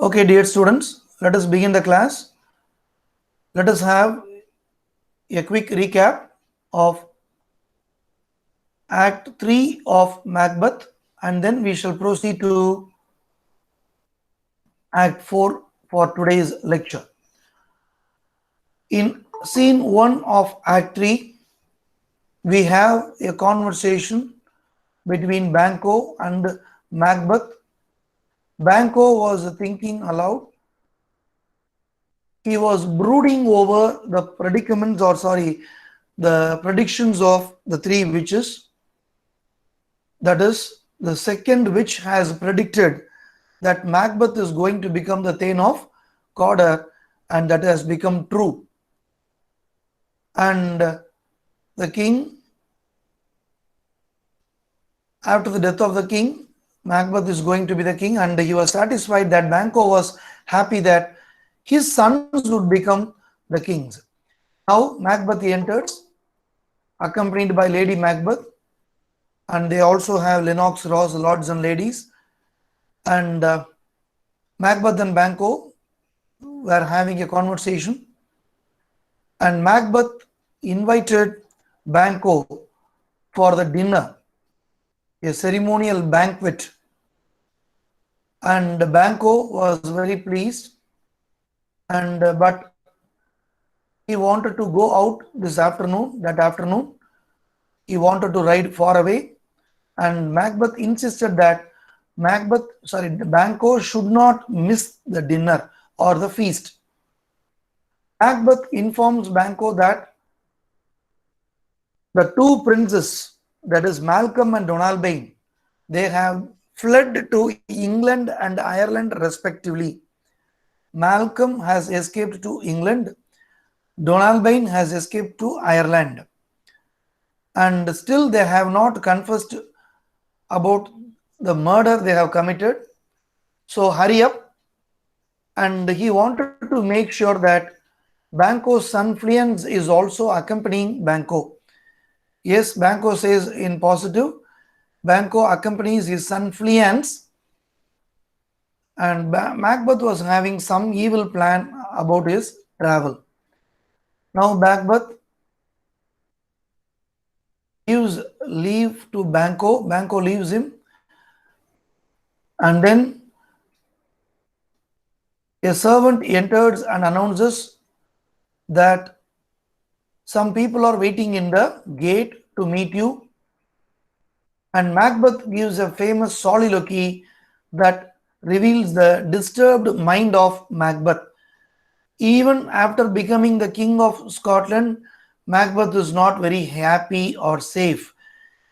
Okay, dear students, let us begin the class. Let us have a quick recap of Act 3 of Macbeth, and then we shall proceed to Act 4 for today's lecture. In scene 1 of Act 3, we have a conversation between Banquo and Macbeth. Banquo was thinking aloud. He was brooding over the the predictions of the three witches. That is, the second witch has predicted that Macbeth is going to become the Thane of Cawdor, and that has become true. And the king, after the death of the king, Macbeth is going to be the king, and he was satisfied that Banquo was happy that his sons would become the kings. Now Macbeth enters, accompanied by Lady Macbeth, and they also have Lennox Ross, lords and ladies. And Macbeth and Banquo were having a conversation, and Macbeth invited Banquo for the dinner, a ceremonial banquet, and Banquo was very pleased, and but he wanted to go out that afternoon he wanted to ride far away, and Macbeth insisted that Banquo should not miss the dinner or the feast. Macbeth informs Banquo that the two princes, that is Malcolm and Donalbain, they have fled to England and Ireland respectively. Malcolm has escaped to England, Donalbain has escaped to Ireland, and still they have not confessed about the murder they have committed. So hurry up. And he wanted to make sure that Banquo's son Fleance is also accompanying Banquo. Yes, Banquo says in positive. Banquo accompanies his son Fleance, and Macbeth was having some evil plan about his travel. Now Macbeth gives leave to Banquo. Banquo leaves him, and then a servant enters and announces that some people are waiting in the gate to meet you. And Macbeth gives a famous soliloquy that reveals the disturbed mind of Macbeth. Even after becoming the king of Scotland, Macbeth is not very happy or safe.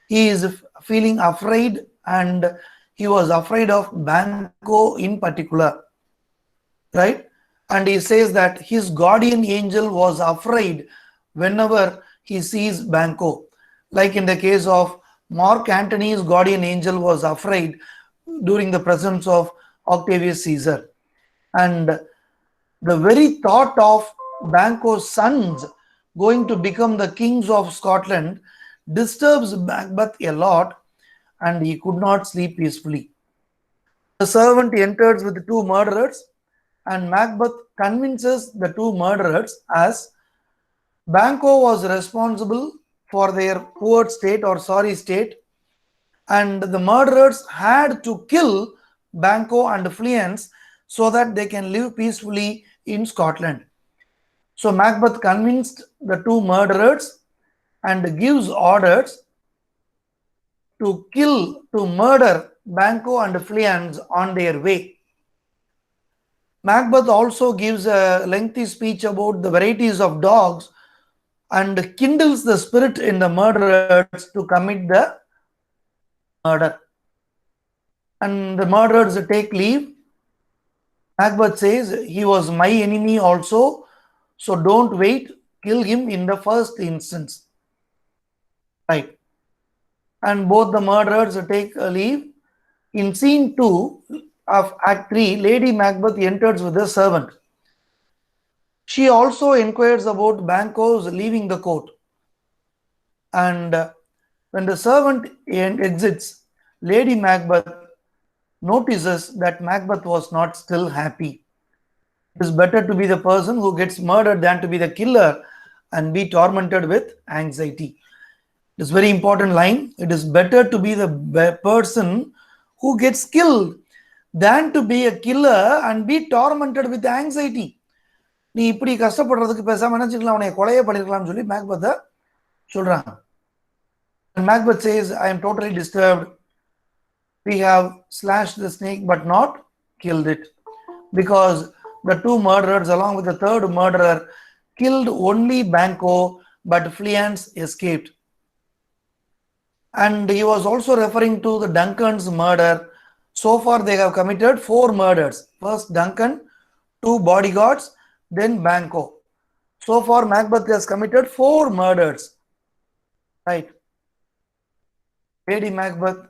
He is feeling afraid, and he was afraid of Banquo in particular, right? And he says that his guardian angel was afraid whenever he sees Banquo. Like in the case of Mark Antony's guardian angel was afraid during the presence of Octavius Caesar. And the very thought of Banquo's sons going to become the kings of Scotland disturbs Macbeth a lot, and he could not sleep peacefully. The servant enters with two murderers, and Macbeth convinces the two murderers as Banquo was responsible for their poor state or sorry state, and the murderers had to kill Banquo and Fleance so that they can live peacefully in Scotland. So Macbeth convinced the two murderers and gives orders to murder Banquo and Fleance on their way. Macbeth also gives a lengthy speech about the varieties of dogs and kindles the spirit in the murderers to commit the murder. And the murderers take leave. Macbeth says, he was my enemy also, so don't wait, kill him in the first instance. Right. And both the murderers take leave. In scene 2 of Act 3, Lady Macbeth enters with a servant. She also inquires about Banquo's leaving the court. And when the servant exits, Lady Macbeth notices that Macbeth was not still happy. It is better to be the person who gets murdered than to be the killer and be tormented with anxiety. It is very important line. It is better to be the person who gets killed than to be a killer and be tormented with anxiety. நீ இப்படி கஷ்டப்படுறதுக்கு பேசாம நினைச்சுக்கலாம், அவனை கொலையே பண்ணிருக்கலாம்னு சொல்லி மேக்பத்தை சொல்றாங்க. And Macbeth says, I am totally disturbed. We have slashed the snake but not killed it, because the two murderers along with the third murderer killed only Banquo, but Fleance escaped. And he was also referring to the Duncan's murder. So far they have committed 4 murders. First Duncan, 2 bodyguards, then Banquo. So far Macbeth has committed 4 murders. Right. Lady Macbeth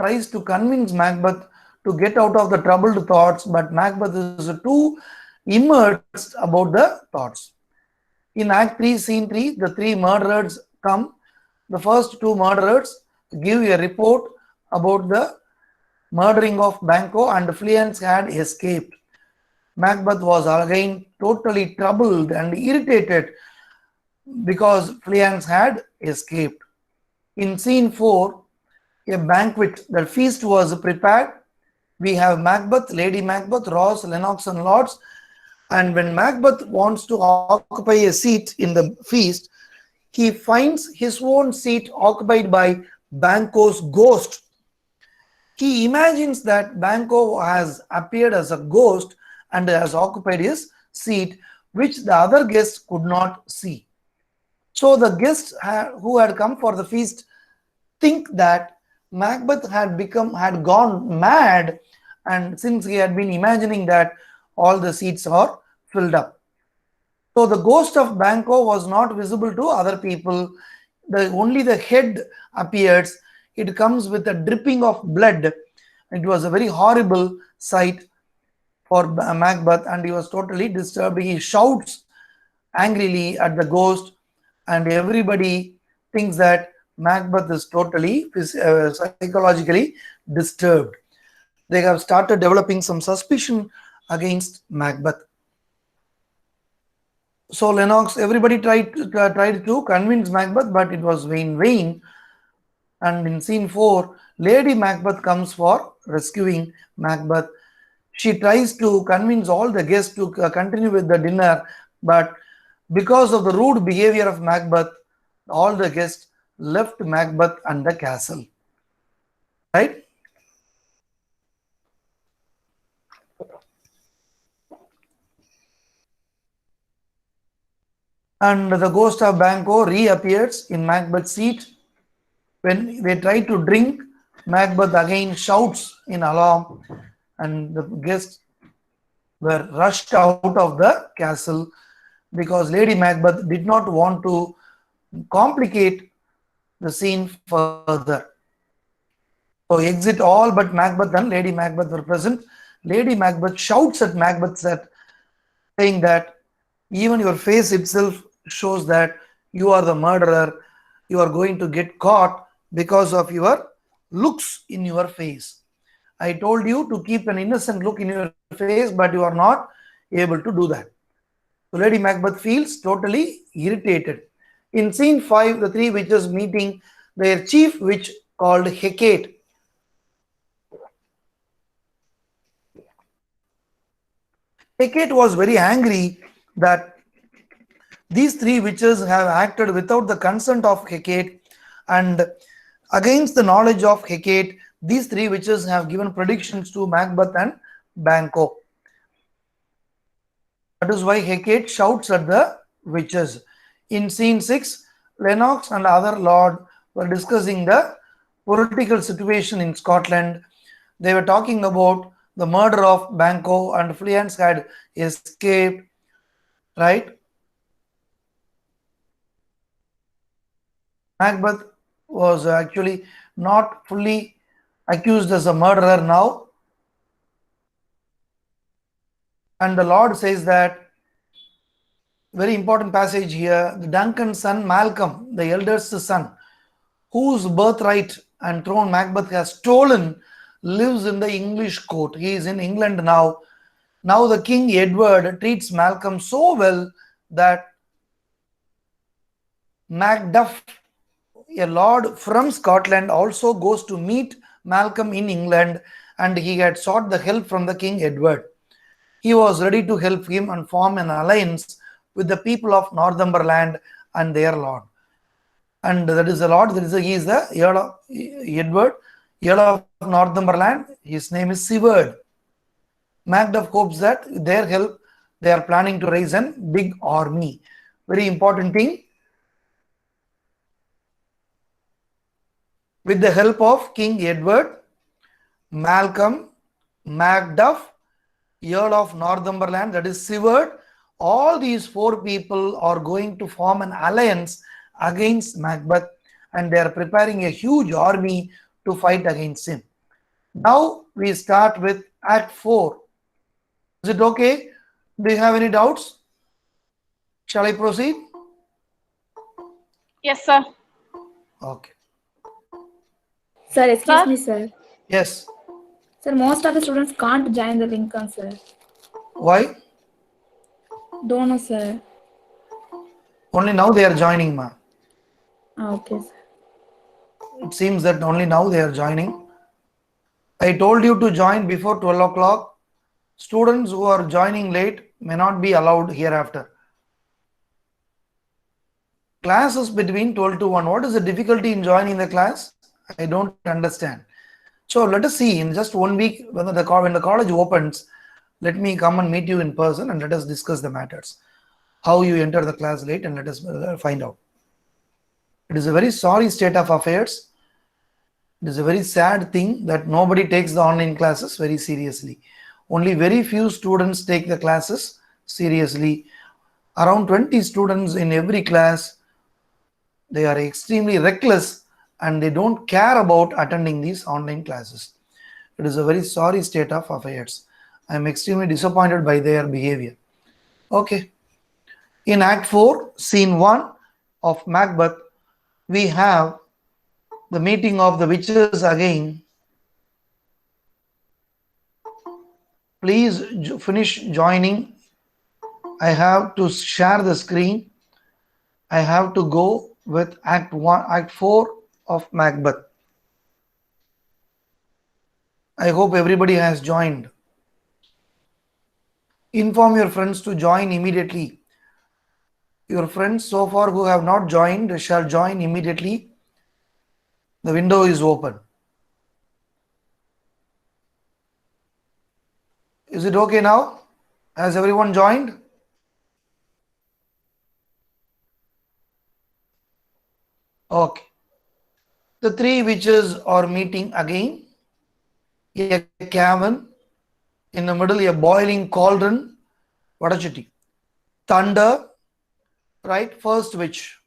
tries to convince Macbeth to get out of the troubled thoughts, but Macbeth is too immersed about the thoughts. In Act 3, Scene 3, the 3 murderers come. The first 2 murderers give a report about the murdering of Banquo, and Fleance had escaped. Macbeth was again totally troubled and irritated because Fleance had escaped. In Scene 4, a banquet, the feast was prepared. We have Macbeth, Lady Macbeth, Ross, Lennox and Lords. And when Macbeth wants to occupy a seat in the feast, he finds his own seat occupied by Banquo's ghost. He imagines that Banquo has appeared as a ghost and has occupied his seat, which the other guests could not see. So the guests who had come for the feast think that Macbeth had gone mad, and since he had been imagining that all the seats are filled up. So the ghost of Banquo was not visible to other people. Only the head appears. It comes with a dripping of blood. It was a very horrible sight for Macbeth, and he was totally disturbed. He shouts angrily at the ghost, and everybody thinks that Macbeth is totally psychologically disturbed. They have started developing some suspicion against Macbeth. So Lennox, everybody tried to convince Macbeth, but it was in vain. And in Scene 4, Lady Macbeth comes for rescuing Macbeth. She tries to convince all the guests to continue with the dinner, but because of the rude behavior of Macbeth, all the guests left Macbeth and the castle. Right? And the ghost of Banquo reappears in Macbeth's seat. When they try to drink, Macbeth again shouts in alarm, and the guests were rushed out of the castle because Lady Macbeth did not want to complicate the scene further. So exit all but Macbeth and Lady Macbeth were present. Lady Macbeth shouts at Macbeth, saying that even your face itself shows that you are the murderer. You are going to get caught because of your looks in your face. I told you to keep an innocent look in your face, but you are not able to do that. So Lady Macbeth feels totally irritated. In Scene 5, the 3 witches meeting their chief witch called Hecate. Hecate was very angry that these 3 witches have acted without the consent of Hecate, and against the knowledge of Hecate, these 3 witches have given predictions to Macbeth and Banquo. That is why Hecate shouts at the witches. In Scene 6, Lennox and other lord were discussing the political situation in Scotland. They were talking about the murder of Banquo, and Fleance had escaped, right? Macbeth was actually not fully accused as a murderer now. And the Lord says that, very important passage here, the Duncan's son Malcolm, the eldest son, whose birthright and throne Macbeth has stolen, lives in the English court. He is in England now. Now the King Edward treats Malcolm so well that Macduff, a lord from Scotland, also goes to meet Malcolm in England, and he had sought the help from the King Edward. He was ready to help him and form an alliance with the people of Northumberland and their lord. And that is the lord, he is the Earl of Edward, Earl of Northumberland. His name is Seward. Macduff hopes that with their help, they are planning to raise a big army. Very important thing. With the help of King Edward, Malcolm, Macduff, Earl of Northumberland, that is Seward, all these four people are going to form an alliance against Macbeth, and they are preparing a huge army to fight against him. Now we start with Act 4. Is it okay? Do you have any doubts? Shall I proceed? Yes, sir. Okay. Sir, excuse me, sir. Yes. Sir, most of the students can't join the link, sir. Why? Don't know, sir. Only now they are joining, ma. Okay, sir. It seems that only now they are joining. I told you to join before 12 o'clock. Students who are joining late may not be allowed hereafter. Class is between 12 to 1. What is the difficulty in joining the class? I don't understand. So let us see in just 1 week when the college opens. Let me come and meet you in person and let us discuss the matters. How you enter the class late, and let us find out. It is a very sorry state of affairs. It is a very sad thing that nobody takes the online classes very seriously. Only very few students take the classes seriously. Around 20 students in every class. They are extremely reckless and they don't care about attending these online classes. It is a very sorry state of affairs. I am extremely disappointed by their behavior. Okay. In Act 4, Scene 1 of Macbeth, we have the meeting of the witches again. Please finish joining. I have to share the screen. I have to go with Act 4 of Macbeth. I hope everybody has joined. Inform your friends to join immediately. Your friends so far who have not joined shall join immediately. The window is open. Is it okay now? Has everyone joined? Okay. The three witches are meeting again. A cavern. In the middle, a boiling cauldron. Vadachiti. Thunder. Right? First witch.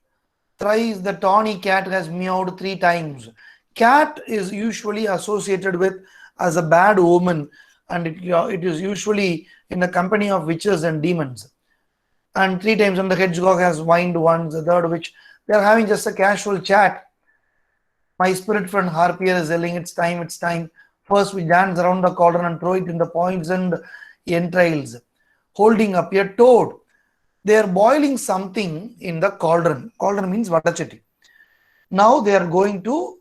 Thrice the tawny cat has meowed 3 times. Cat is usually associated with as a bad omen, and it is usually in the company of witches and demons. And 3 times, and the hedgehog has whined once, the third witch. They are having just a casual chat. My spirit friend Harpier is yelling, it's time, it's time. First we dance around the cauldron and throw it in the poisoned entrails, holding up a toad. They are boiling something in the cauldron. Cauldron means vadachati. Now they are going to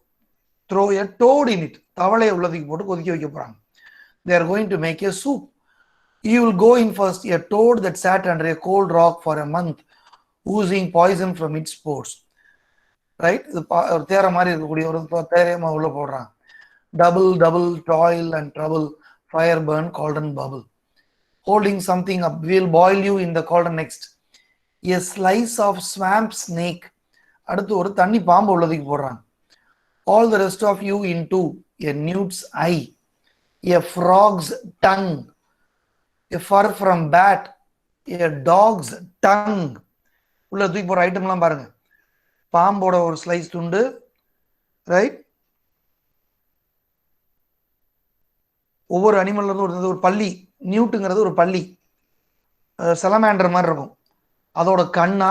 throw a toad in it. They are going to make a soup. You will go in first. A toad that sat under a cold rock for a month, oozing poison from its pores. Right? Double toil and trouble, fire burn, cauldron bubble. Holding something up, we'll boil you in the cauldron next. A slice of swamp snake. அடுத்து ஒரு தண்ணி பாம்பு உள்ளதுக்கு போடுறாங்க. All the rest of you into a newt's eye, a frog's tongue, a fur from bat, a dog's tongue. உள்ள தூக்கி போற ஐட்டம்லாம் பாருங்க. பாம்போட ஒரு ஸ்லைஸ் துண்டு, ரைட்? ஒவ்வொரு அனிமல்ல இருந்து ஒரு பள்ளி, நியூட்டுங்கிறது ஒரு பள்ளி, சலமாண்டர் மாதிரி இருக்கும், அதோட கண்ணா,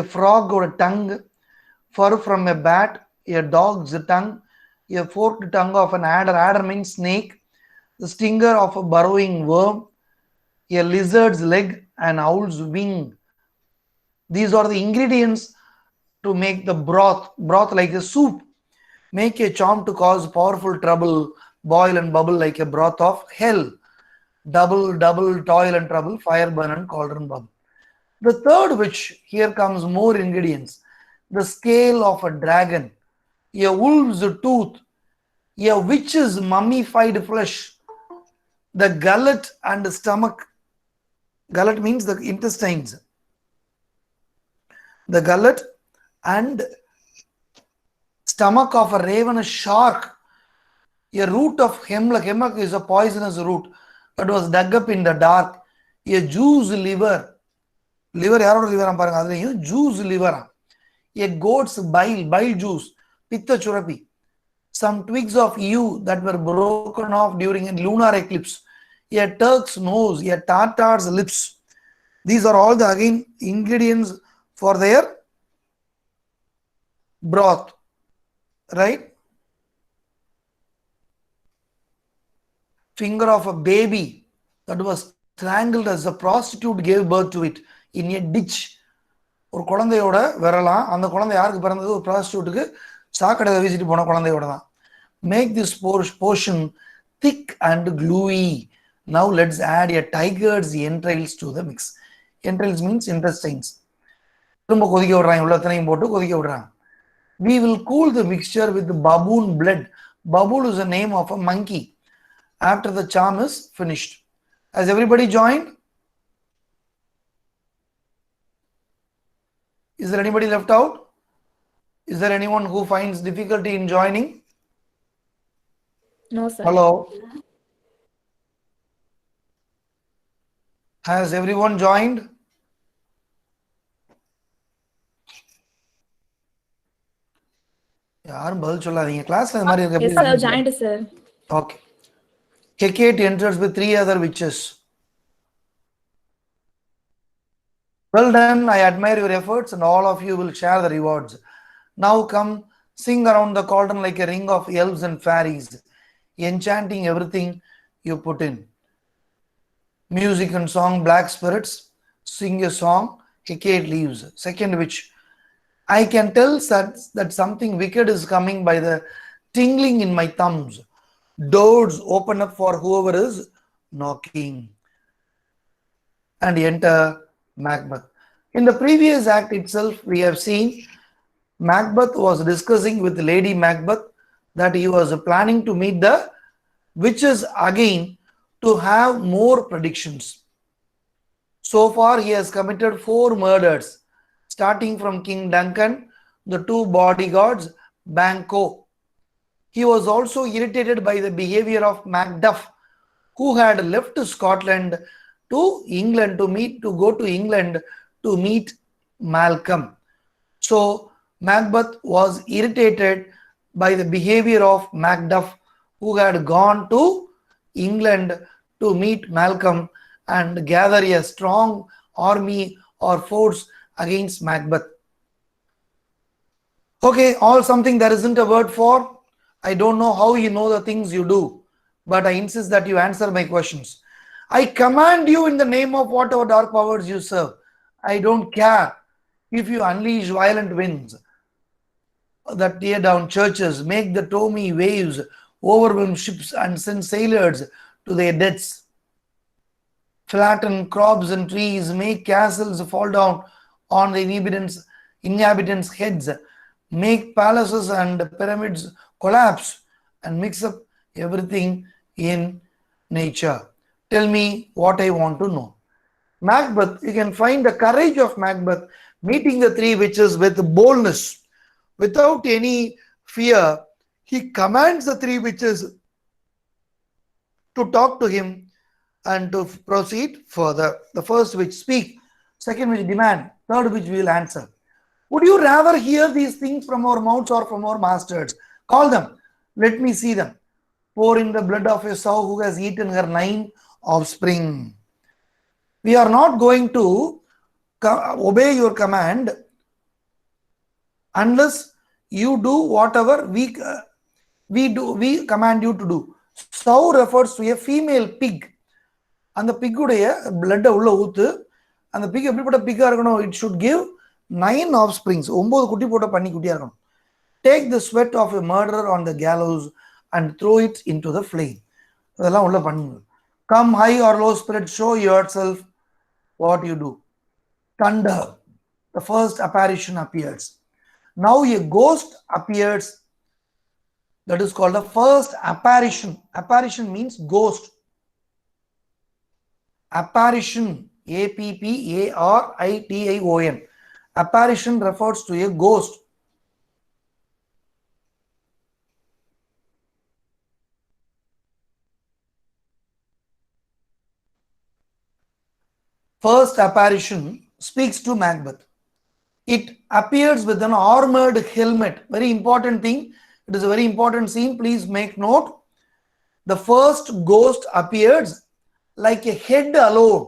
a frog ஓட tongue, fur from a bat, a dog's tongue, a forked tongue of an adder, adder means snake, the stinger of a burrowing worm, a lizard's leg, an owl's wing. These are the ingredients to make the broth like a soup. Make a charm to cause powerful trouble, boil and bubble like a broth of hell. Double, toil and trouble, fire burn and cauldron bubble. The third witch, here comes more ingredients. The scale of a dragon, a wolf's tooth, a witch's mummified flesh, the gullet and stomach. Gullet means the intestines. The gullet and stomach of a ravenous shark, a root of hemlock. Hemlock is a poisonous root that was dug up in the dark. A Jew's liver. Liver யாரோட liver பாருங்க அதுலயும் Jew's liver. A goat's bile juice, pitta churapi. Some twigs of yew that were broken off during a lunar eclipse. A Turk's nose, a Tartar's lips. These are all the again ingredients for their broth, right? Finger of a baby that was strangled as a prostitute gave birth to it in a ditch. ஒரு குழந்தையோட வரலாம், அந்த குழந்தை யாருக்கு பிறந்தது? ஒரு ப்ராஸ்டியூட்டுக்கு சாக்கடை வீசிட்டு போன குழந்தையோட தான். Make this portion thick and gluey. Now let's add a tiger's entrails to the mix. Entrails means intestines. திரும்ப கொதிக்க விடுறாங்க, உள்ளத்தனையும் போட்டு கொதிக்க விடுறாங்க. We will cool the mixture with baboon blood. Baboon is the name of a monkey. After the charm is finished. Has everybody joined? Is there anybody left out? Is there anyone who finds difficulty in joining? No, sir. Hello? Has everyone joined? யாரும் பதில் சொல்லாதீங்க. கிளாஸ்ல இந்த மாதிரி Yes, sir. Joined, sir. Okay. Hecate enters with 3 other witches. Well done. I admire your efforts and all of you will share the rewards. Now come sing around the cauldron like a ring of elves and fairies, enchanting everything you put in. Music and song, black spirits, sing a song, Hecate leaves. Second witch, I can tell that something wicked is coming by the tingling in my thumbs. Doors open up for whoever is knocking. And enter Macbeth. In the previous act itself, we have seen Macbeth was discussing with Lady Macbeth that he was planning to meet the witches again to have more predictions. So far, he has committed 4 murders, starting from King Duncan, the 2 bodyguards, Banquo. He was also irritated by the behavior of Macduff, who had left Scotland to England to go to England to meet Malcolm. So Macbeth was irritated by the behavior of Macduff, who had gone to England to meet Malcolm and gather a strong army or force against Macbeth. Okay, all something there isn't a word for. I don't know how you know the things you do, but I insist that you answer my questions. I command you in the name of whatever dark powers you serve. I don't care if you unleash violent winds that tear down churches, make the stormy waves overwhelm ships and send sailors to their deaths. Flatten crops and trees, make castles fall down on the inhabitants' heads, make palaces and pyramids collapse, and mix up everything in nature. Tell me what I want to know. Macbeth, you can find the courage of Macbeth meeting the 3 witches with boldness, without any fear. He commands the 3 witches to talk to him and to proceed further. The first witch, speak. Second witch, demand. Third witch, we will answer. Would you rather hear these things from our mouths or from our masters? Call them. Let me see them. Pour in the blood of a sow who has eaten her 9 offspring. We are not going to obey your command unless you do whatever we command you to do. Sow refers to a female pig. அந்த பிக்குடைய பிளட்டை உள்ள ஊத்து. அந்த big எப்படிப்பட்ட பிக்கா இருக்கணும்? It should give 9 offsprings. 9 குட்டி போட்ட பண்ணி குட்டியா இருக்கணும். Take the sweat of a murderer on the gallows and throw it into the flame. அதெல்லாம் உள்ள பண்ணுங்க. Come high or low spirit, show yourself what you do. Thunder, the first apparition appears. Now a ghost appears. That is called the first apparition. Apparition means ghost. Apparition, A-P-P-A-R-I-T-I-O-N. Apparition refers to a ghost. First apparition speaks to Macbeth. It appears with an armored helmet. Very important thing. It is a very important scene. Please make note. The first ghost appears like a head alone.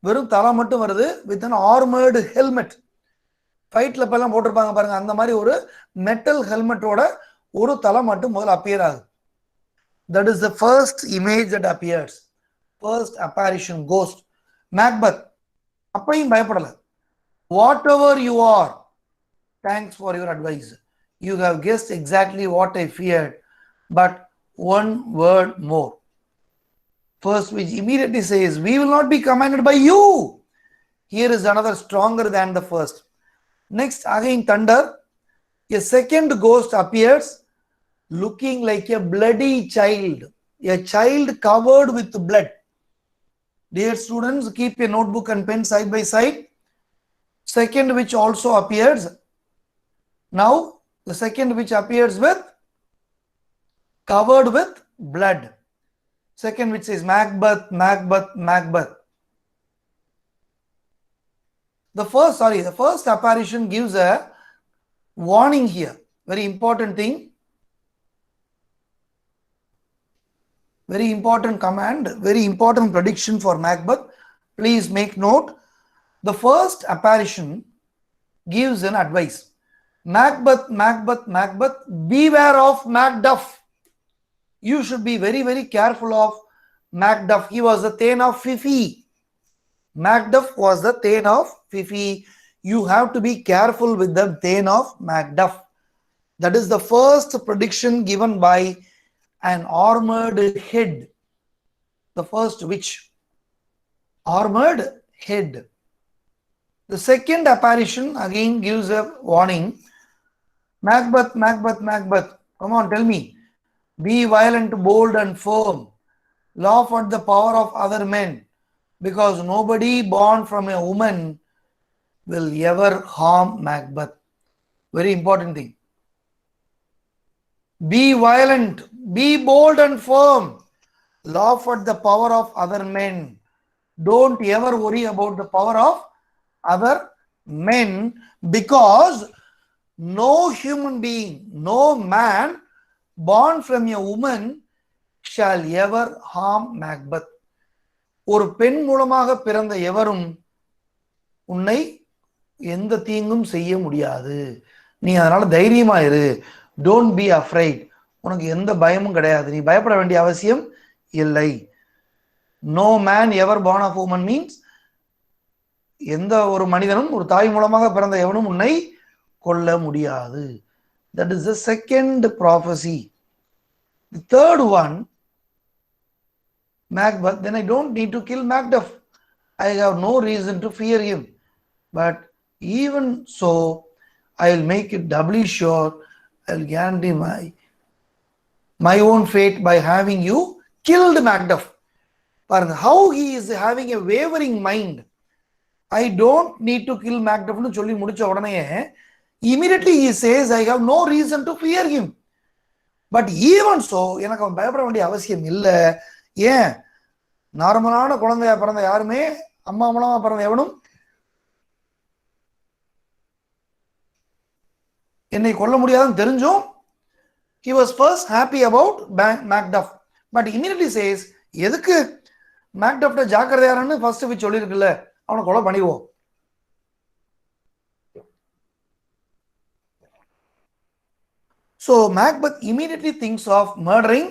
வெறும் தலை மட்டும் வருது with an armored helmet. ஃபைட்ல எல்லாம் போட்டிருப்பாங்க பாருங்க, அந்த மாதிரி ஒரு மெட்டல் ஹெல்மெட்டோட ஒரு தலை மட்டும் முதல்ல அப்பியர் ஆகுது. That is the first image that appears. First apparition, ghost. Macbeth அப்பையும் பயப்படல. Whatever you are, thanks for your advice. You have guessed exactly what I feared, but one word more. First, which immediately says, we will not be commanded by you. Here is another stronger than the first. Next, again thunder. A second ghost appears looking like a bloody child. A child covered with blood. Dear students, keep a notebook and pen side by side. Second which also appears. Now, the second which appears with covered with blood. Second which says Macbeth, Macbeth, Macbeth. The first apparition gives a warning here. Very important thing. Very important command, very important prediction for Macbeth. Please make note. The first apparition gives an advice. Macbeth, Macbeth, Macbeth, beware of Macduff. You should be very, very careful of Macduff. He was the Thane of Fife. Macduff was the Thane of Fife. You have to be careful with the Thane of Macduff. That is the first prediction given by an armored head. The first witch. Armored head. The second apparition again gives a warning. Macbeth, Macbeth, Macbeth. Come on, tell me. Be violent, bold and firm. Laugh at the power of other men, because nobody born from a woman will ever harm Macbeth. Very important thing. Be violent, be bold and firm. Laugh at the power of other men. Don't ever worry about the power of other men, because no human being, no man born from a woman shall ever harm Macbeth. ஒரு பெண் மூலமாக பிறந்த எவரும் உன்னை எந்த தீங்கும் செய்ய முடியாது. நீ அதனால தைரியமா இரு. Don't be afraid. உனக்கு எந்த பயமும் கிடையாது. நீ பயப்பட வேண்டிய அவசியம் இல்லை. No man ever born of woman means எந்த ஒரு மனிதனும் ஒரு தாய் மூலமாக பிறந்த எவனும் உன்னை கொல்ல முடியாது. That is the second prophecy. The third one, Macbeth, then I don't need to kill Macduff. I have no reason to fear him. But even so, I will make it doubly sure. I will guarantee my own fate by having you killed Macduff. But how he is having a wavering mind. I don't need to kill Macduff. Immediately he says, I have no reason to fear him. But even so, எனக்கு அவன் பயப்பட வேண்டிய அவசியம் இல்லை. ஏன்? நார்மலான குழந்தையா பிறந்த யாருமே அம்மா மூலமா பிறந்த எவனும் என்னை கொல்ல முடியாதுன்னு தெரிஞ்சும் he was first happy about Macduff. But immediately says, எதுக்கு Macduff ஜாக்கிரதையாரன்னு ஃபர்ஸ்ட் சொல்லியிருக்குல்ல, அவனை கொலை பண்ணிடுவோம். So Macbeth immediately thinks of murdering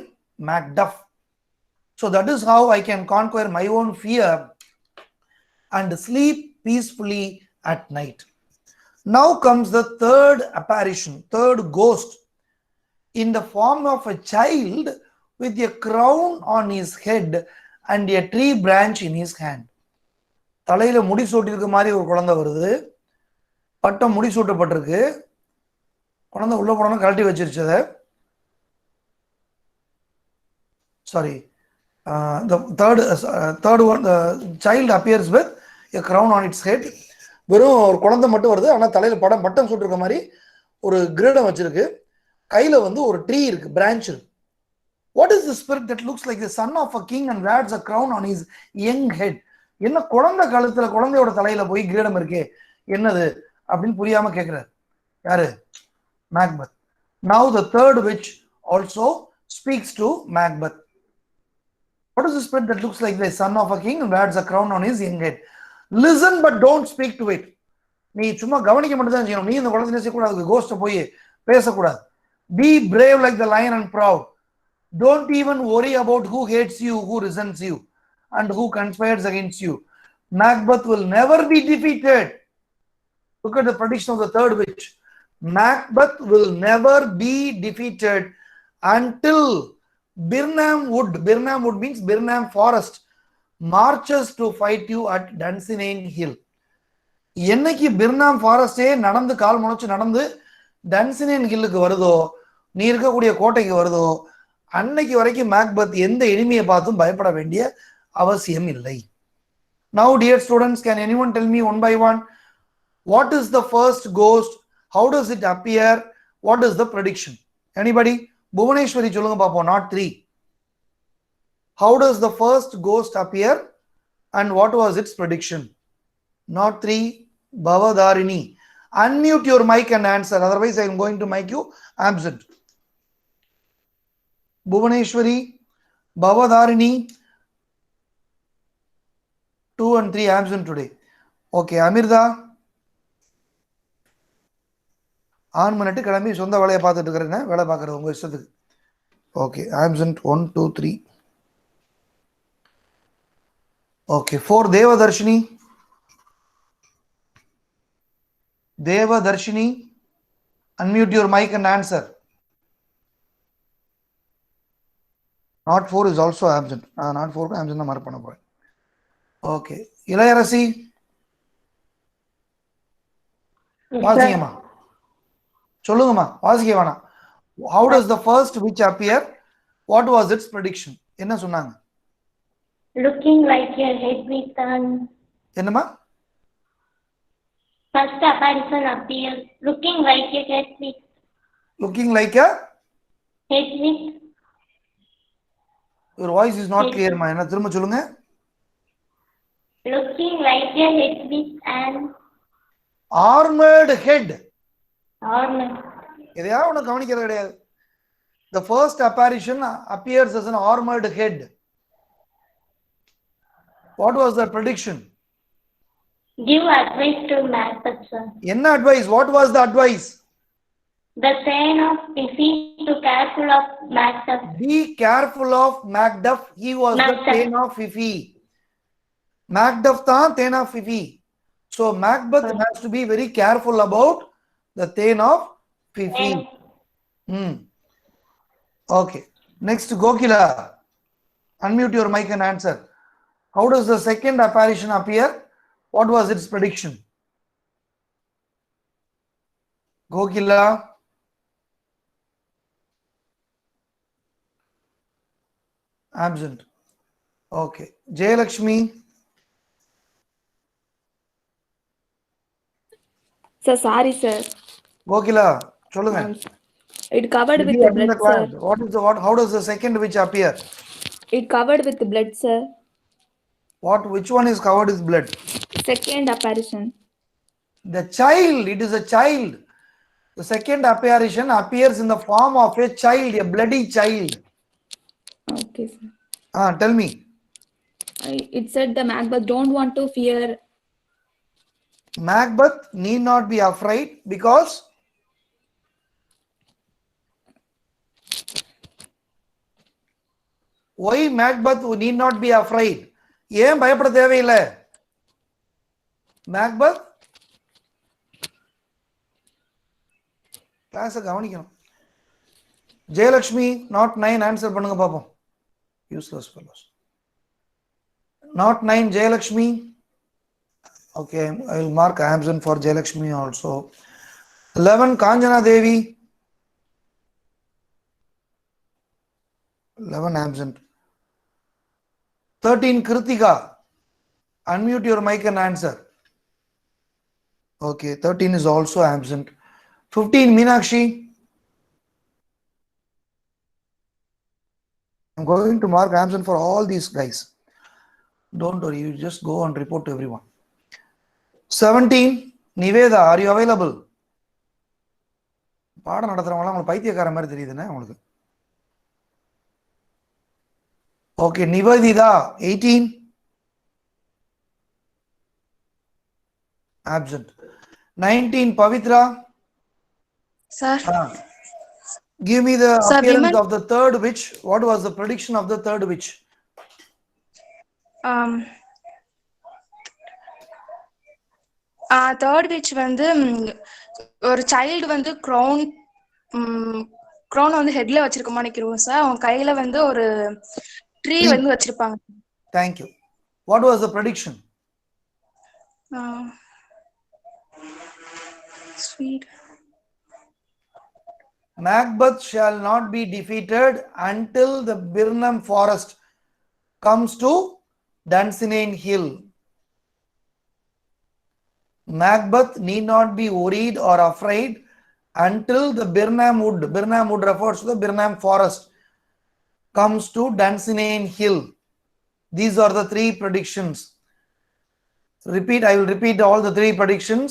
Macduff. So that is how I can conquer my own fear and sleep peacefully at night. Now comes the third apparition, third ghost, in the form of a child with a crown on his head and a tree branch in his hand. தலையில முடி சூட்டிருக்க மாதிரி ஒரு குழந்தை வருது, பட்டம் முடி சூட்டப்பட்டிருக்கு, குழந்தை உள்ள போனோன்னு கழட்டி வச்சிருச்சு அதை. Sorry, the third one, the child appears with a crown on its head. வெறும் ஒரு குழந்தை மட்டும் வருது, ஆனால் தலையில பட்டம் சூட்டிருக்க மாதிரி ஒரு கிரீடம் வச்சிருக்கு, கையில வந்து ஒரு ட்ரீ இருக்கு, பிரான்ச் இருக்கு. What is the spirit that looks like the son of a king and wears a crown on his young head? என்ன குழந்தை கழுத்துல குழந்தையோட தலையில போய் கிரீடம் இருக்கே, என்னது அப்படின்னு புரியாம கேட்கிறார். யாரு? Macbeth. Now the third witch also speaks to Macbeth. What is the spirit that looks like the son of a king and wears a crown on his young head? Listen but don't speak to it. நீ சும்மா கவனிக்க மட்டும் தான் செய்யணும். நீ இந்த குழந்தை செய்யக்கூடாது, கோஸ்ட போய் பேசக்கூடாது. Be brave like the lion and proud. Don't even worry about who hates you, who resents you, and who conspires against you. Macbeth will never be defeated. Look at the prediction of the third witch. Macbeth will never be defeated until Birnam Wood means Birnam Forest, marches to fight you at Dunsinane Hill. என்னைக்கு பிர்னாம் ஃபாரஸ்டே நடந்து கால் முளைச்சு நடந்து டன்சினேன் ஹில்லுக்கு வருதோ, நீ இருக்கக்கூடிய கோட்டைக்கு வருதோ, அன்னைக்கு வரைக்கும் மேக்பத் எந்த எனிமியை பார்த்தும் பயப்பட வேண்டிய அவசியம் இல்லை. Now dear students, can anyone tell me one by one, what is the first ghost, how does it appear, what is the prediction? Anybody? Bhuvaneshwari சொல்லுங்க பாப்போம், not 3. How does the first ghost appear and what was its prediction? Not 3. Bhavadarini. Unmute your mic and answer, otherwise I am going to make you absent. Bhuvaneshwari, Bhavadarini, 2 and 3 absent today. Okay, Amirda, on பண்ணிட்டு கிளம்பி சொந்த வேலையை பார்த்துட்டு இருக்கிறேங்க, வேலை பார்க்குறது உங்கள் இஷ்டத்துக்கு. Okay, absent 1 2 3. Okay, 4 Devadarshini. Devadarshini, unmute your mic and answer. Not 4 is also absent. Not 4 absent na mark panna poren. Okay, Ilayarasi. வாசிங்கம்மா, சொல்லுங்கம்மா, வாசிக்க வேணாம். How does the first witch appear? What was its prediction? என்ன சொன்னாங்க? Looking like a head with an. என்னம்மா? First apparition appears looking like a head with. Looking like a Head with. Your voice is not clear, ma. என்ன திரும்ப சொல்லுங்க. Looking like a head with an armored head. armor. எதையாவது ஒன்று கவனிக்கிறது கிடையாது. The first apparition appears as an armored head. What was the prediction? Give advice to Macbeth, sir. என்ன advice? What was the advice? The saying of Fifi to careful of Macbeth. Be careful of Macduff. He was Macduff. the Thane of Fifi. Macduff thaan Thane of Fifi. So Macbeth has to be very careful about the Thane of Fifi. Okay. Next, Gokila. Unmute your mic and answer. How does the second apparition appear? What was its prediction? Gokila. Absent. Okay. Jayalakshmi. Sir, sorry, sir. Gokila. சொல்லுங்க. It covered Did with you the attend blood, the class? sir. What is the what? How does the second witch appear? It covered with the blood, sir. What? Which one is covered with blood? Second apparition. The child. It is a child. The second apparition appears in the form of a child, a bloody child. Okay, sir. Tell me. It said the Macbeth don't want to fear. Macbeth need not be afraid because Why Macbeth need not be afraid? ஏன் பயப்பட தேவையில்லை? Macbeth கிளாஸை கவனிக்கணும். Jayalakshmi not 9 answer பண்ணுங்க பாப்போம். Useless fellows. Not 9 Jayalakshmi. Okay, I will mark absent for Jayalakshmi also. 11 Kanjana Devi. 11 absent. 13 Kritika. Unmute your mic and answer. Okay, 13 is also absent. 15 Meenakshi. I'm going to mark absent for all these guys. Don't worry, you just go and report to everyone. 17 Niveda, are you available? பாடம் நடத்துறவங்களாம் உங்களுக்கு பைத்தியக்கார மாதிரி தெரியுதுண்ணே உங்களுக்கு. Okay, Nivedita 18 absent. 19 Pavitra. Sir. Give me the Sir, appearance women... of the third witch. What was the prediction of the third witch? Third witch வந்து ஒரு child வந்து crown வந்து ஹெட்ல வச்சிருக்கோமா நினைக்கிறோம் சார். அவங்க கையில வந்து ஒரு ட்ரீ வந்து வச்சிருப்பாங்க. Thank you. What was the prediction? Sweet. Macbeth shall not be defeated until the Birnam forest comes to Dunsinane Hill. Macbeth need not be worried or afraid until the Birnam wood refers to the Birnam forest, comes to Dunsinane Hill. These are the three predictions. I will repeat all the three predictions.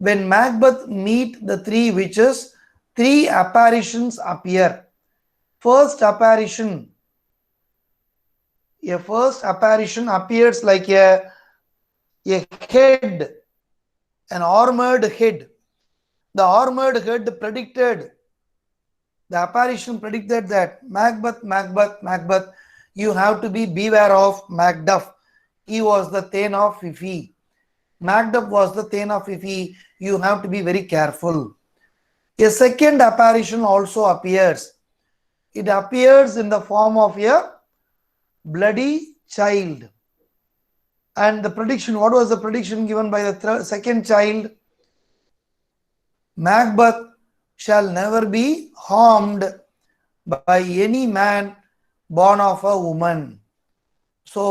When Macbeth meet the three witches, three apparitions appear. First apparition appears like a head, an armored head. The armored head the apparition predicted that Macbeth, you have to beware of Macduff. He was the Thane of Fife. Macduff was the Thane of Fife. You have to be very careful. A second apparition also appears. It appears in the form of a bloody child. And the prediction, what was the prediction given by the second child? Macbeth shall never be harmed by any man born of a woman. So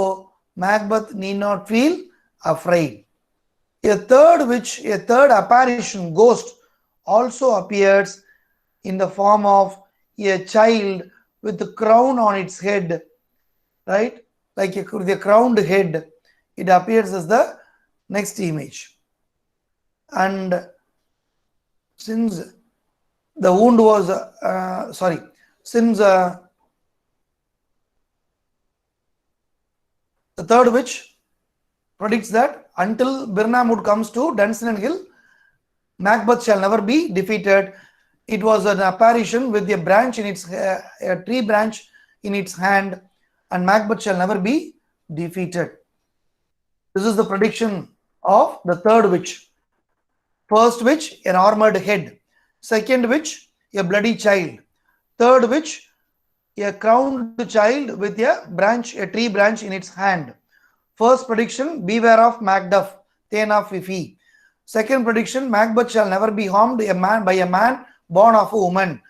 Macbeth need not feel afraid. A third apparition, ghost, also appears in the form of a child with a crown on its head, right? Like with a crowned head. It appears as the next image. And since the wound was, the third witch predicts that until Birnam wood comes to Dunsinane Hill, Macbeth shall never be defeated. It was an apparition with a branch in its a tree branch in its hand, and Macbeth shall never be defeated. This is the prediction of the third witch. First witch, an armored head. Second witch, a bloody child. Third witch, a crowned child with a tree branch in its hand. First prediction, beware of Macduff, Thane of Fife. Second prediction, Macbeth shall never be harmed by a man born of a woman.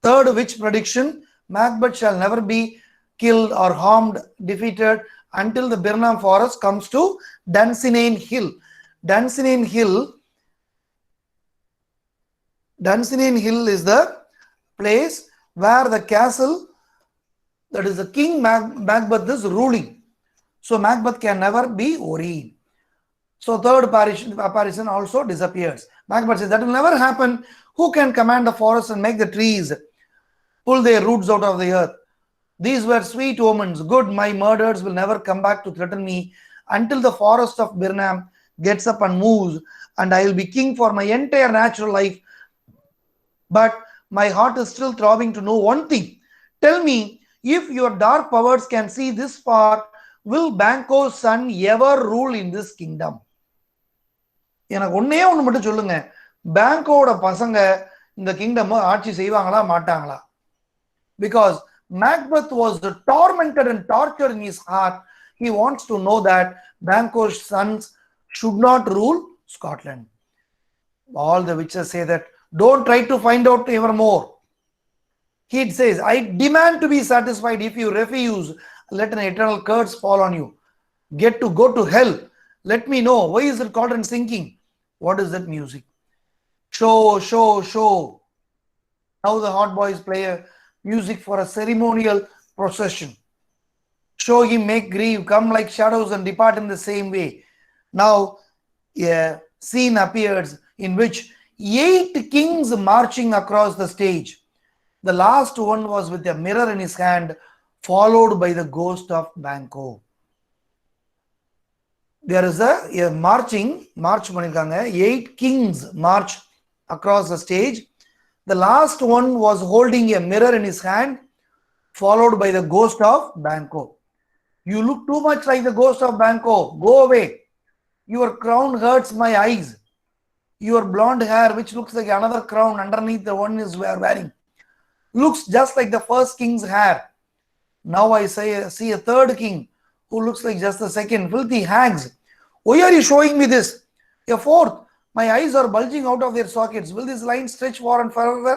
Third witch prediction, Macbeth shall never be killed or harmed, defeated until the Birnam forest comes to Dunsinane Hill. Dunsinane Hill is the place where the castle, that is the King Macbeth, is ruling. So Macbeth can never be worried. So third apparition also disappears. Macbeth says that will never happen. Who can command the forest and make the trees pull their roots out of the earth? These were sweet omens. Good, my murderers will never come back to threaten me until the forest of Birnam gets up and moves, and I will be king for my entire natural life. But my heart is still throbbing to know one thing. Tell me, If your dark powers can see this far, will Banquo's son ever rule in this kingdom? எனக்கு ஒன்னே ஒன்று மட்டும் சொல்லுங்க, பேங்கோட பசங்க இந்த kingdom ஆட்சி செய்வாங்களா மாட்டாங்களா? Because Macbeth was tormented and tortured in his heart. He wants to know that Banquo's sons should not rule Scotland. All the witches say that, don't try to find out ever more. He says, I demand to be satisfied. If you refuse, let an eternal curse fall on you. Get to go to hell. Let me know. Why is it cauldron sinking? What is that music? Show, show, show. Now the hot boys play a music for a ceremonial procession. Show him, make grieve, come like shadows and depart in the same way. Now a scene appears in which 8 kings marching across the stage. The last one was with a mirror in his hand, followed by the ghost of Banquo. There is a march பண்ணிருக்காங்க. 8 kings march across the stage. The last one was holding a mirror in his hand, followed by the ghost of Banquo. You look too much like the ghost of Banquo. Go away. Your crown hurts my eyes. Your blonde hair, which looks like another crown underneath the one is wearing, looks just like the first king's hair. Now I see a third king who looks like just the second. Filthy hags. Why are you showing me this? A fourth. My eyes are bulging out of their sockets. Will this line stretch for and forever?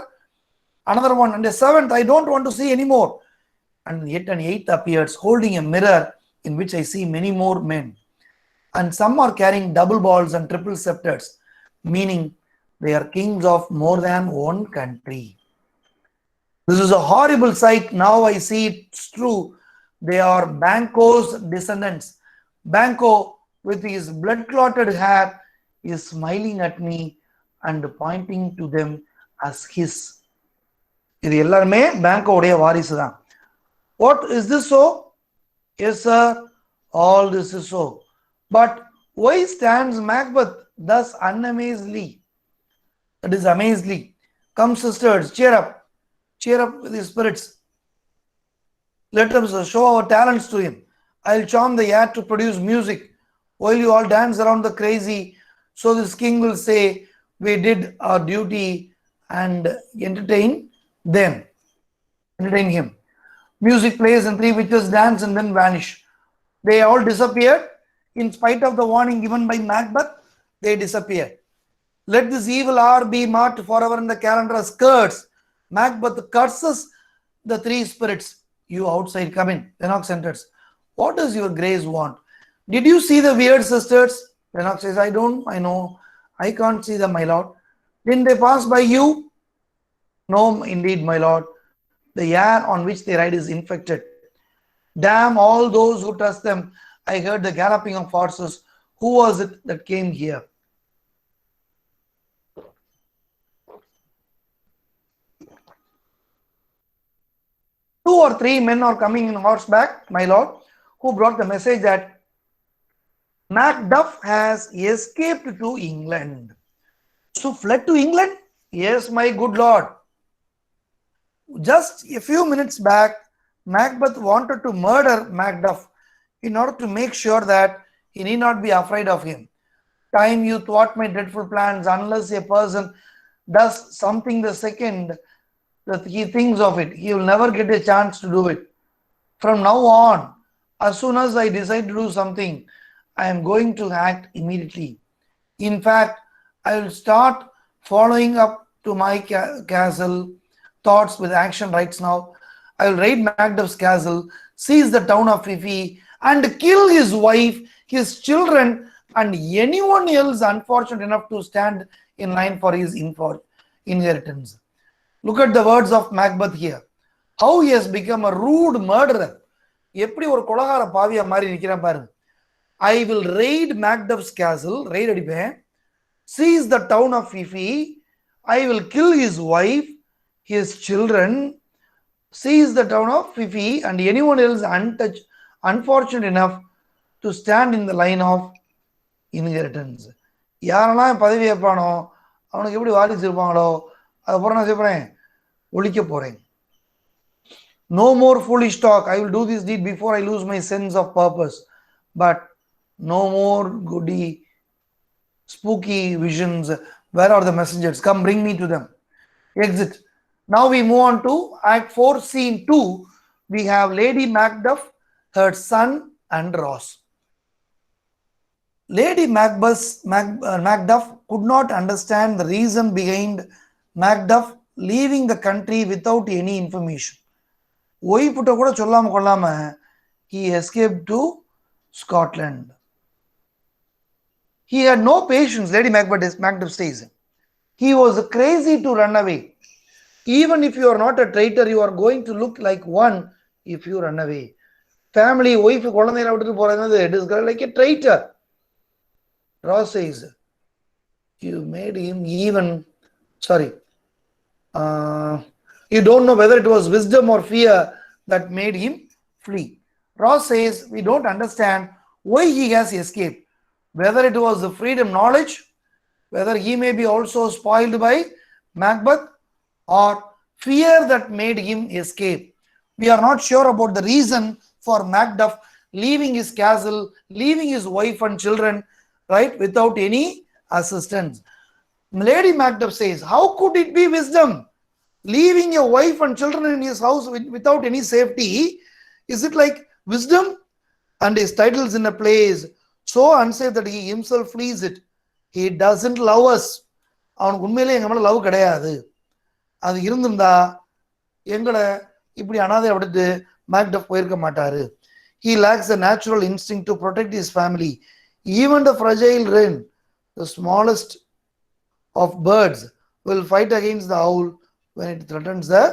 Another one. And a seventh. I don't want to see anymore. And yet an eighth appears holding a mirror in which I see many more men. And some are carrying double balls and triple scepters, meaning they are kings of more than one country. This is a horrible sight. Now I see it's true. They are Banquo's descendants. Banquo, with his blood-clotted hair, is smiling at me and pointing to them as his. இது எல்லாருமே பேங்கோடைய வாரிசு தான். What is this so? Yes, sir. All this is so. But why stands Macbeth thus unamazedly? That is amazedly. Come, sisters, cheer up. Cheer up with his spirits. Let us show our talents to him. I'll charm the air to produce music while you all dance around the crazy. So this king will say, we did our duty and entertain them. Entertain him. Music plays and 3 witches dance and then vanish. They all disappeared. In spite of the warning given by Macbeth, they disappeared. Let this evil hour be marked forever in the calendar as curse. Macbeth curses the 3 spirits. You outside, come in. Lennox enters. What does your grace want? Did you see the weird sisters? Lennox says, I don't. I know. I can't see them, my lord. Didn't they pass by you? No, indeed, my lord. The air on which they ride is infected. Damn all those who touch them. I heard the galloping of horses. Who was it that came here? Two or 3 men are coming in horseback, my lord, who brought the message that Macduff has escaped to England. So fled to England? Yes, my good lord. Just a few minutes back, Macbeth wanted to murder Macduff in order to make sure that he need not be afraid of him. Time you thwart my dreadful plans, unless a person does something the second that he thinks of it, he will never get a chance to do it. From now on, as soon as I decide to do something, I am going to act immediately. In fact, I will start following up to my castle thoughts with action right now. I will raid Macduff's castle, seize the town of Fifi, and kill his wife, his children, and anyone else unfortunate enough to stand in line for his inheritance. Look at the words of Macbeth here. How he has become a rude murderer. எப்படி ஒரு கொலகார பாவியா மாறி நிற்கிறான் பாருங்க. I will raid Macduff's castle, raid அடிப்பேன். Seize the town of Fifi. I will kill his wife, his children. Seize the town of Fifi and anyone else unfortunate enough to stand in the line of inheritance. யாரெல்லாம் பதவி ஏற்பானோ அவனுக்கு எப்படி வாரிசு இருப்பாங்களோ அதுக்கப்புறம் நான் சொல்றேன் ஒழிக்க போறேன். No more foolish talk. I will do this deed before I lose my sense of purpose. But no more goody, spooky visions. Where are the messengers? Come, bring me to them. Exit. Now we move on to Act 4, Scene 2. We have Lady Macduff, her son, and Ross. Lady Macduff could not understand the reason behind Macduff leaving the country without any information. ஒய்ஃப்ட்ட கூட சொல்லாம கொள்ளாம he escaped to Scotland. He had no patience, Lady Macduff says. He was crazy to run away. Even if you are not a traitor, you are going to look like one if you run away. Family, wife, குழந்தைகளை விட்டுட்டு போறது, it is like a traitor. Ross says, you made him even, sorry, you don't know whether it was wisdom or fear that made him flee. Ross says, we don't understand why he has escaped. Whether it was the freedom knowledge, whether he may be also spoiled by Macbeth, or fear that made him escape. We are not sure about the reason for Macduff leaving his castle, leaving his wife and children, right, without any assistance. Lady Macduff says, how could it be wisdom? Leaving your wife and children in his house without any safety, is it like wisdom? And his titles in a place so unsafe that he himself flees it. He doesn't love us. அவனுக்கு உண்மையிலே எங்க மேல love கிடையாது. அது இருந்திருந்தா எங்களை இப்படி அனாதை விட்டுட்டு மேக்டஃப் போயிருக்க மாட்டாரு. He lacks the natural instinct to protect his family. Even the fragile wren, the smallest of birds, will fight against the owl when it threatens her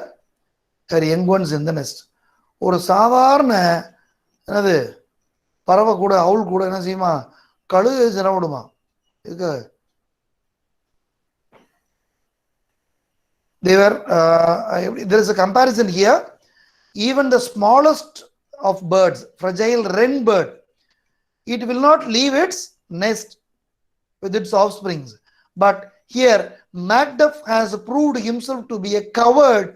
young ones in the nest. ஒரு சாதாரண என்னது பறவை கூட அவுள் கூட என்ன செய்யுமா, கழுகு சிரமடுமா. இதுக்கு there is a comparison here. Even the smallest of birds, fragile wren bird, it will not leave its nest with its offsprings. But here Macduff has proved himself to be a coward.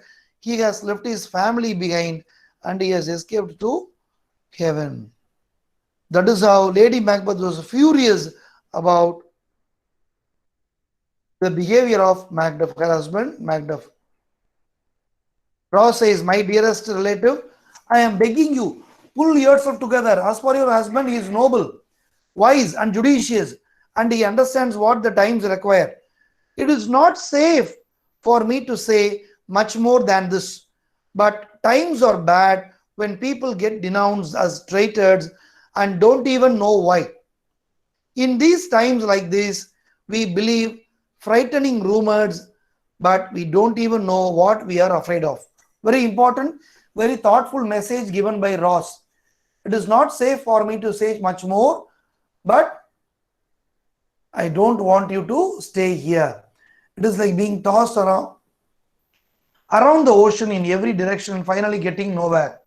He has left his family behind and he has escaped to heaven. That is how Lady Macbeth was furious about the behavior of Macduff, her husband Macduff. Ross says, my dearest relative, I am begging you, pull yourself together. As for your husband, he is noble, wise and judicious, and he understands what the times require. It is not safe for me to say much more than this, but times are bad when people get denounced as traitors and don't even know why. In these times like this, we believe frightening rumors, but we don't even know what we are afraid of. Very important, very thoughtful message given by Ross. It is not safe for me to say much more, but I don't want you to stay here. It is like being tossed around the ocean in every direction and finally getting nowhere.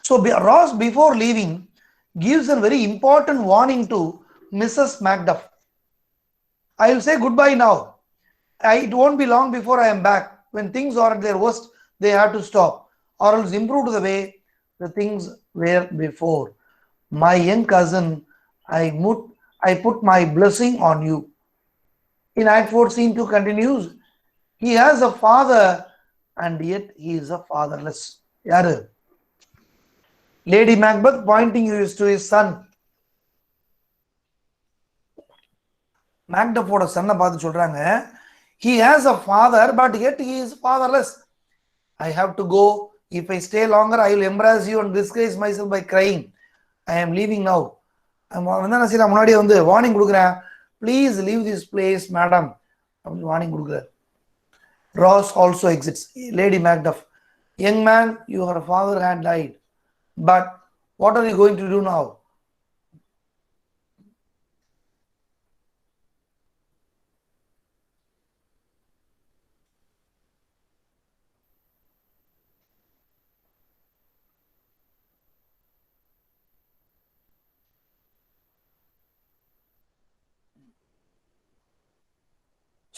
So Ross, before leaving, gives a very important warning to Mrs. Macduff. I will say goodbye now. It won't be long before I am back. When things are at their worst, they have to stop, or else improve to the way the things were before. My young cousin, I put my blessing on you. In Act 4, Scene 2 continues. He has a father, and yet he is a fatherless. Yaru? Lady Macbeth pointing to his son. Macduffோட சன்னை பார்த்து சொல்றாங்க, he has a father, but yet he is fatherless. I have to go. If I stay longer, I will embarrass you and disgrace myself by crying. I am leaving now. முன்னாடி warning கொடுக்குறேன், please leave this place madam அப்படின்னு warning கொடுக்குறார். Ross also exits. Lady Macduff, young man, your father had died, but what are you going to do now?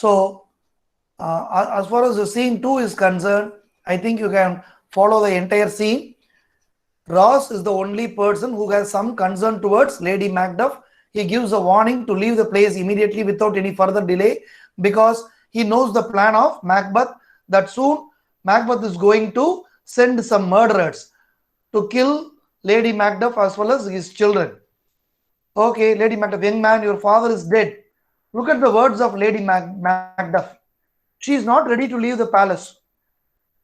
So As far as the scene 2 is concerned, I think you can follow the entire scene. Ross is the only person who has some concern towards Lady Macduff. He gives a warning to leave the place immediately without any further delay, because he knows the plan of Macbeth, that soon Macbeth is going to send some murderers to kill Lady Macduff as well as his children. Okay, Lady Macduff, young man, your father is dead. Look at the words of Lady Macduff. She is not ready to leave the palace.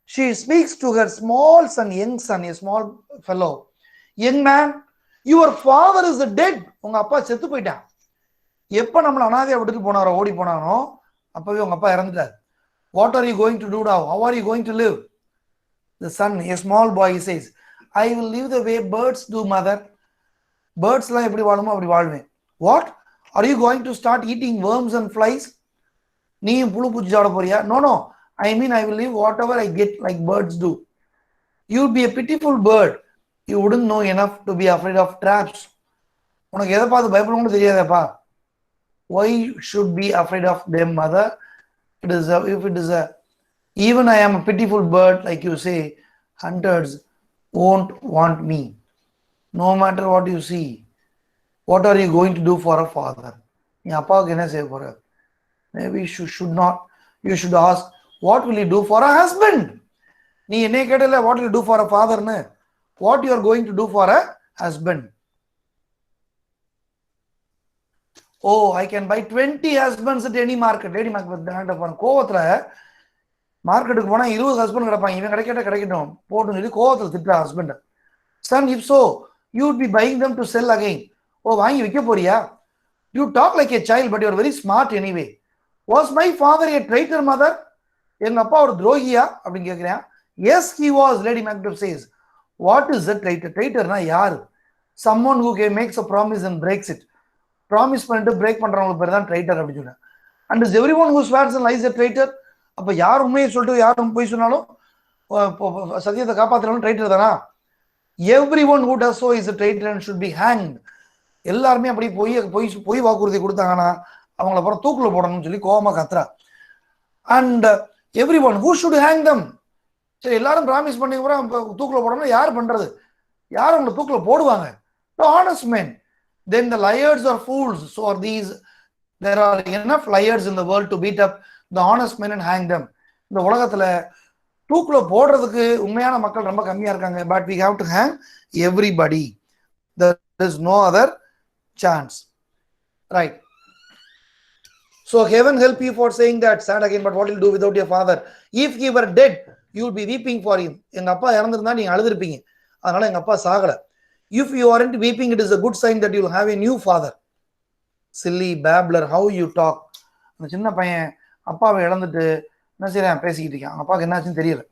She speaks to her small son, young son, a small fellow. Young man, your father is dead. உங்க அப்பா செத்து போயிட்டான். எப்ப நம்மள அனாதையா விட்டுட்டு போனாரோ, ஓடி போனானோ, அப்பவே உங்க அப்பா இறந்துட்டார். What are you going to do now? How are you going to live? The son, a small boy, he says, I will live the way birds do, mother. Birds எல்லாம் எப்படி வாழுமோ அப்படி வாழ்வேன். What? Are you going to start eating worms and flies? நீயும் புழு பூச்சி சாப்பிட போறியா? No. I mean, I will live whatever I get like birds do. You would be a pitiful bird. You wouldn't know enough to be afraid of traps. உனக்கு எதை பார்த்து பயப்படணும்னு தெரியாதப்பா. Why should be afraid of them, mother? If it is a, even I am a pitiful bird, like you say, hunters won't want me. No matter what you see, what are you going to do for a father? நீ அப்பாவுக்கு என்ன செய்ய போற? Maybe you should not. You should ask, what will you do for a husband? நீ என்ன கேட்டல, what will you do for a father னு? What you are going to do for a husband? Oh, I can buy 20 husbands at any market. Lady Macbeth கோவத்துல மார்க்கெட்டுக்கு போனா 20 husband கிடப்பாங்க. இவன் கிடைக்கட்டும் போட்டுன்னு சொல்லி கோவத்துல திட்டுற husband. Son, if so, you would be buying them to sell again. ஓ, வாங்கி விற்க போறியா? You talk like a child, but you are very smart anyway. Was my father a traitor, mother? எங்க அப்பா ஒரு துரோகியா அப்படின்னு கேட்கிறேன். Yes, he was, Lady Macbeth says. What is a traitor? Traitorனா யாரு? Someone who makes a promise and breaks it. Promise பண்ணிட்டு break பண்றவங்களுக்கு பேர் தான் traitor அப்படின்னு சொன்னேன். And is everyone who swears and lies a traitor? அப்ப யார் உண்மையை சொல்லிட்டு யாரும் போய் சொன்னாலும் சத்தியத்தை காப்பாத்தினாலும் traitor தானா? Everyone who does so is a traitor and should be hanged. எல்லாருமே அப்படி போய் வாக்குறுதி கொடுத்தாங்கன்னா அவங்கள அப்புறம் தூக்குல போடணும்னு சொல்லி கோவமா கத்துறா. And everyone who should hang them. சரி, எல்லாரும் ப்ராமிஸ் பண்ணி தூக்குல போடணும். யார் பண்றது? யார் அவங்களை தூக்குல போடுவாங்க? The honest men. Then the liars are fools. So are these. There are enough liars in the world to beat up the honest men and hang them. இந்த உலகத்துல தூக்குல போடுறதுக்கு உண்மையான மக்கள் ரொம்ப கம்மியா இருக்காங்க. But we have to hang everybody. There is no other chance. Right. So heaven help you for saying that. Sad again, but what will you do without your father? If he were dead, you would be weeping for him. எங்க அப்பா இறந்திருந்தா நீங்க அழுதுருப்பீங்க. அதனால எங்க அப்பா சாகல. If you aren't weeping, it is a good sign that you will have a new father. Silly babbler, how you talk. அந்த சின்ன பையன் அப்பாவை இழந்துட்டு என்ன செய்யறேன் பேசிக்கிட்டு இருக்கான். அப்பாவுக்கு என்னாச்சுன்னு தெரியல.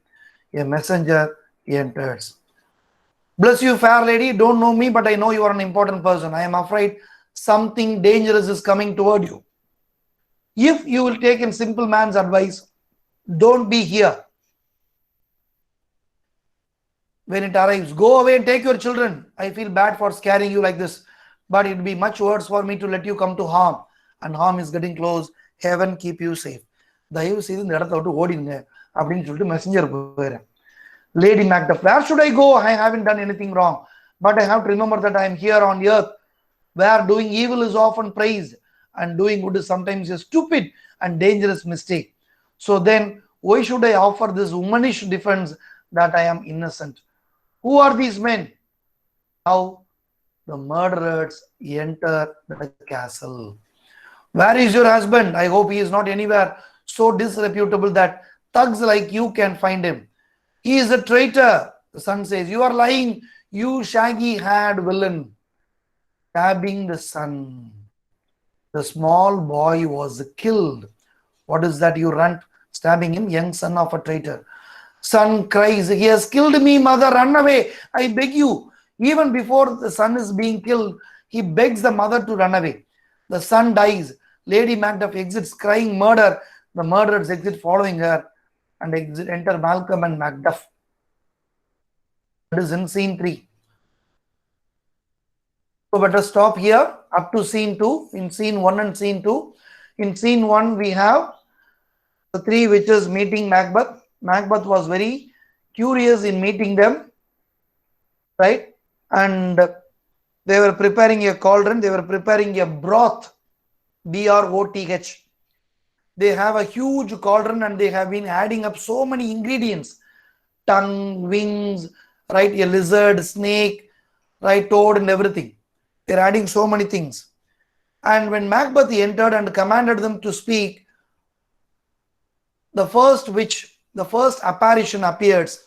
A messenger enters. Bless you, fair lady. Don't know me, but I know you are an important person. I am afraid something dangerous is coming toward you. If you will take in simple man's advice, don't be here. When it arrives, go away and take your children. I feel bad for scaring you like this, but it will be much worse for me to let you come to harm. And harm is getting close. Heaven keep you safe. தயவு செய்து இந்த இடத்த விட்டு ஓடிடுங்க அப்படின்னு சொல்லிட்டு messenger போயிடுறேன். Lady Macduff, where should I go? I haven't done anything wrong, but I have to remember that I am here on earth, where doing evil is often praised and doing good is sometimes a stupid and dangerous mistake. So then, why should I offer this womanish defense that I am innocent? Who are these men? Now the murderers enter the castle. Where is your husband? I hope he is not anywhere so disreputable that thugs like you can find him. He is a traitor. The son says, you are lying, you shaggy-haired villain. Stabbing the son. The small boy was killed. What is that you run? Stabbing him, young son of a traitor. Son cries, he has killed me, mother, run away, I beg you. Even before the son is being killed, he begs the mother to run away. The son dies. Lady Macduff exits crying murder. The murderers exit following her and enter Malcolm and Macduff. That is in scene 3. So better stop here up to scene 2. In scene 1 and scene 2. In scene 1 we have three witches meeting Macbeth. Macbeth was very curious in meeting them, right? And they were preparing a cauldron, they were preparing a broth, BROTH. They have a huge cauldron and they have been adding up so many ingredients: tongue, wings, right? A lizard, snake, right? Toad, and everything. They're adding so many things. And when Macbeth entered and commanded them to speak, the first witch, the first apparition appears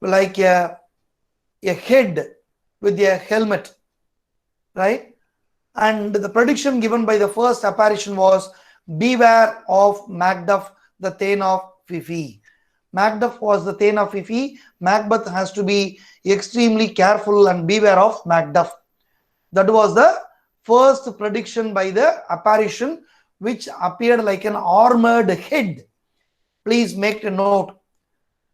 like a head with a helmet, right? And the prediction given by the first apparition was, beware of Macduff, the Thane of Fife. Macduff was the Thane of Fife. Macbeth has to be extremely careful and beware of Macduff. That was the first prediction by the apparition, which appeared like an armored head. Please make a note.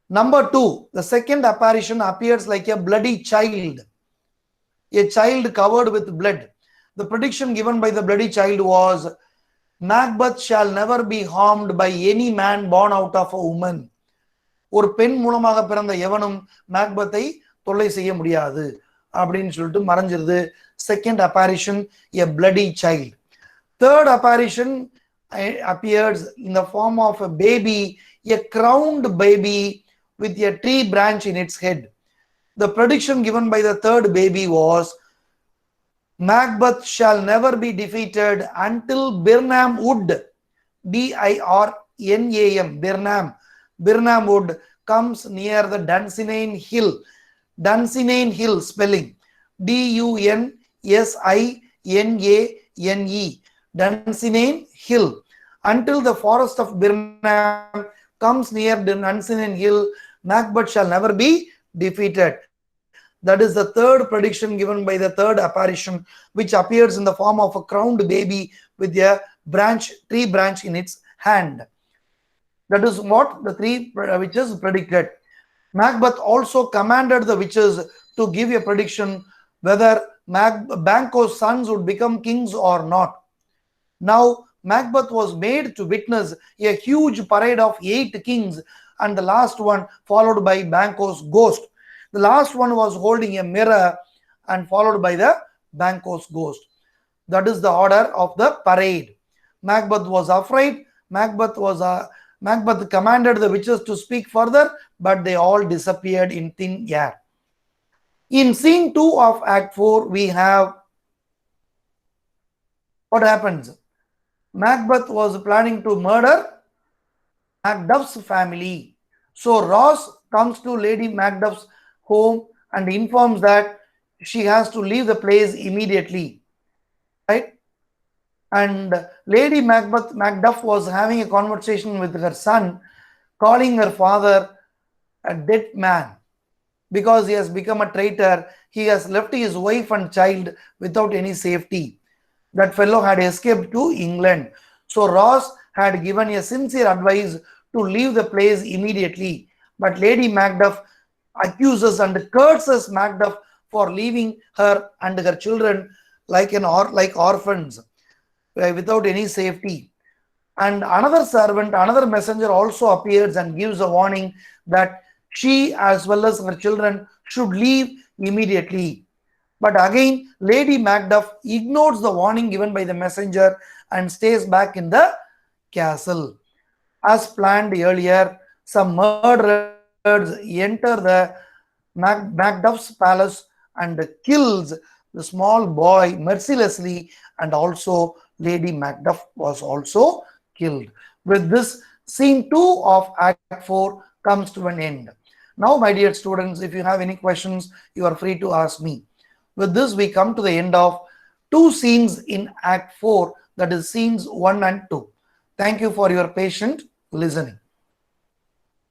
Number two, the second apparition appears like a bloody child. A child covered with blood. The prediction given by the bloody child was, Macbeth shall never be harmed by any man born out of a woman. ஒரு பெண் மூலமாக பிறந்த எவனும் மேக்பத்தை தொல்லை செய்ய முடியாது அப்படின்னு சொல்லிட்டு மறைஞ்சிருது. Second apparition, a bloody child. Third apparition appears in the form of a baby, a crowned baby with a tree branch in its head. The prediction given by the third baby was, Macbeth shall never be defeated until Birnam Wood, Birnam, Birnam Wood comes near the Dunsinane Hill. Dunsinane Hill spelling Dunsinane, Dunsinane Hill. Until the forest of Birnam comes near Dunsinane Hill, Macbeth shall never be defeated. That is the third prediction given by the third apparition, which appears in the form of a crowned baby with a tree branch in its hand. That is what the three witches predicted. Macbeth also commanded the witches to give a prediction whether Banquo's sons would become kings or not. Now, Macbeth was made to witness a huge parade of 8 kings, and the last one followed by Banquo's ghost. The last one was holding a mirror and followed by the Banquo's ghost. That is the order of the parade. Macbeth was afraid. Macbeth commanded the witches to speak further, but they all disappeared in thin air. In scene 2 of Act 4, we have what happens. Macbeth was planning to murder Macduff's family. So Ross comes to Lady Macduff's home and informs that she has to leave the place immediately, right? And Lady Macduff was having a conversation with her son, calling her father a dead man because he has become a traitor. He has left his wife and child without any safety. That fellow had escaped to England. So Ross had given a sincere advice to leave the place immediately. But Lady Macduff accuses and curses Macduff for leaving her and her children like orphans without any safety. And another servant, another messenger also appears and gives a warning that she as well as her children should leave immediately. But again, Lady Macduff ignores the warning given by the messenger and stays back in the castle. As planned earlier, some murderers enter the Macduff's palace and kills the small boy mercilessly, and also Lady Macduff was also killed. With this, scene 2 of Act 4 comes to an end. Now, my dear students, if you have any questions, you are free to ask me. With this, we come to the end of 2 scenes in Act 4, that is scenes 1 and 2. Thank you for your patient listening.